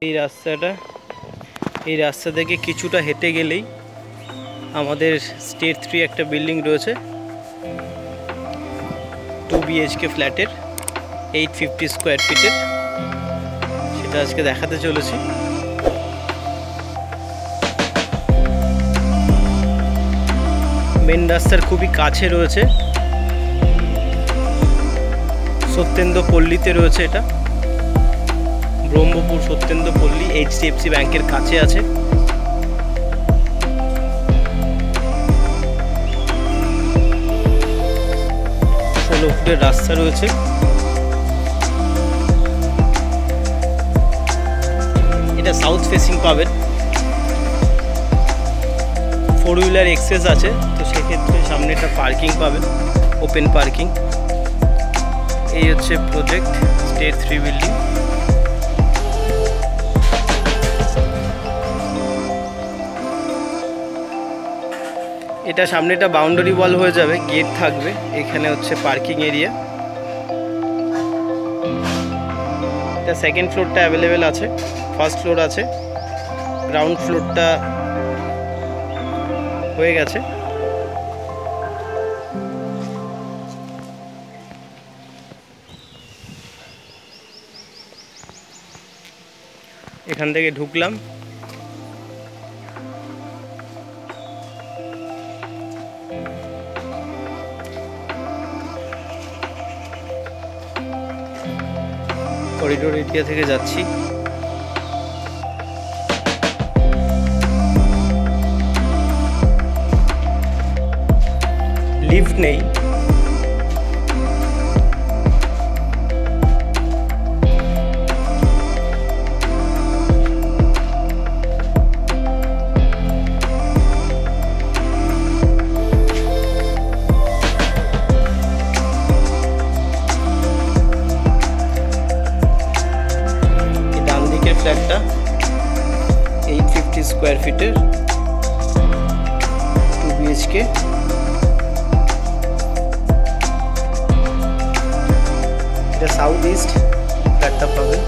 এই রাস্তা থেকে কিছুটা হেঁটে গেলেই আমাদের স্টেট 3 একটা বিল্ডিং রয়েছে, 2 BHK ফ্ল্যাটের 850 স্কোয়ার ফিটের। সেটা আজকে দেখাতে চলেছি। মেন রাস্তার খুবই কাছে রয়েছে, সত্যেন্দ্র পল্লীতে রয়েছে। এটা ব্রহ্মপুর সত্যেন্দ্র পল্লী, HDFC ব্যাংকের কাছে আছে। 16 ফুটের রাস্তা রয়েছে। এটা সাউথ ফেসিং পাবেন, 4 হুইলার এক্সেস আছে, তো সেক্ষেত্রে সামনে একটা পার্কিং পাবেন, ওপেন পার্কিং। এই হচ্ছে প্রজেক্ট স্টেট 3 বিল্ডিং। এটা সামনেটা বাউন্ডারি ওয়াল হয়ে যাবে, গেট থাকবে। এখানে হচ্ছে পার্কিং এরিয়া। এটা সেকেন্ড ফ্লোরটা অ্যাভেলেবেল আছে, ফার্স্ট ফ্লোর আছে, গ্রাউন্ড ফ্লোরটা হয়ে গেছে। এখান থেকে ঢুকলাম, করিডোর এরিয়া থেকে যাচ্ছি। লিফট নেই, ফ্ল্যাটটা 850 স্কোয়ার ফিটের 2 BHK। এটা সাউথ ইস্ট ফ্ল্যাটটা পাবেন।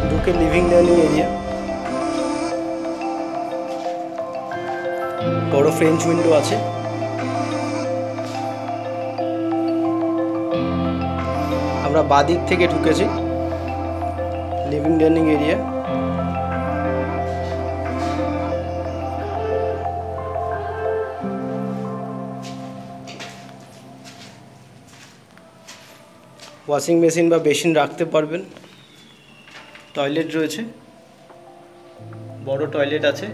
ঢুকে লিভিং ডাইনিং এরিয়া, বড় ফ্রেঞ্চ উইন্ডো আছে। আমরা বাদিক থেকে ঢুকেছি, living dining area. Washing machine বা বেসিন রাখতে পারবেন। টয়লেট রয়েছে, বড় টয়লেট আছে।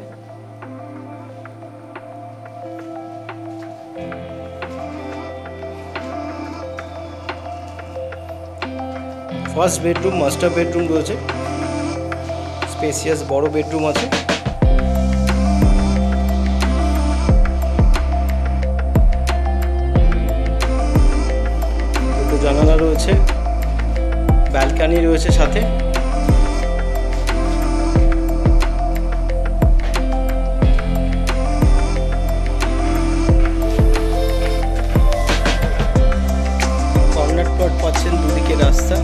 ফার্স্ট বেডরুম, মাস্টার বেডরুম রয়েছে, স্পেসিয়াস বড় বেডরুম আছে। দুটো জানালা রয়েছে, ব্যালকনি রয়েছে সাথে। কর্নার প্লট পাচ্ছেন, দুদিকে রাস্তা।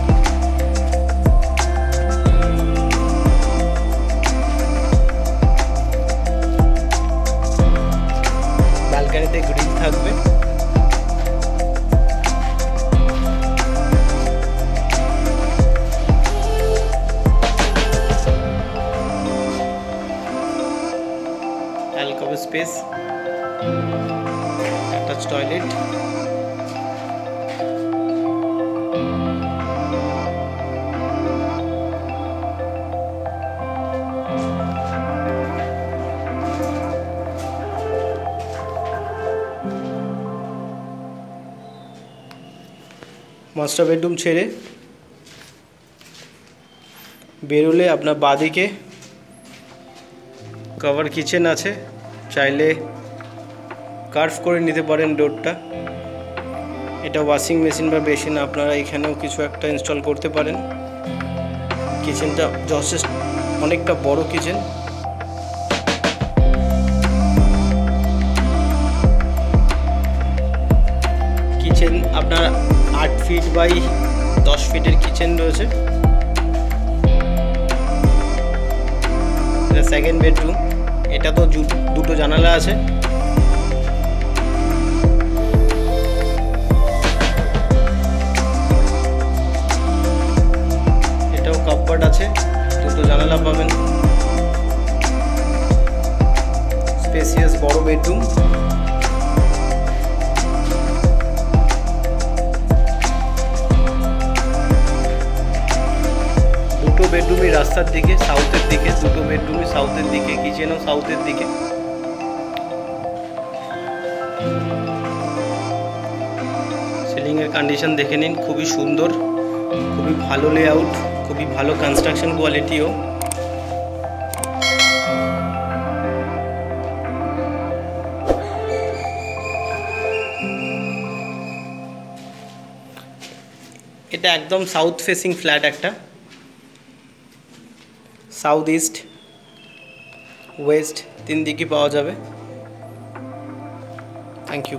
ব্যালকনিতে গ্রিল থাকবে। Alcove space, attach toilet. Master bedroom ছেড়ে বেরোলে আপনার বাঁদিকে কভার কিচেন আছে, চাইলে কার্ভ করে নিতে পারেন ডোরটা। এটা ওয়াশিং মেশিন বা বেসিন আপনারা এখানেও কিছু একটা ইনস্টল করতে পারেন। কিচেনটা যথেষ্ট অনেকটা বড় কিচেন। কিচেন আপনার 8 ফিট বাই 10 ফিটের কিচেন রয়েছে। এটা সেকেন্ড বেডরুম। এটা তো দুটো জানালা আছে। এটাও কাপবোর্ড আছে, দুটো জানালা পাবেন। স্পেসিয়াস বড় বেডরুম। দুটো বেডরুমই রাস্তার দিকে, সাউথের দিকে। দুটো বেডরুমই সাউথের দিকে, কিচেনও সাউথের দিকে। সিলিংয়ের কন্ডিশন দেখে নিন, খুবই সুন্দর, খুবই ভালো লেআউট, খুবই ভালো কনস্ট্রাকশন কোয়ালিটিও। এটা একদম সাউথ ফেসিং ফ্ল্যাট একটা। সাউথ ইস্ট ওয়েস্ট তিন দিকই পাওয়া যাবে। Thank you.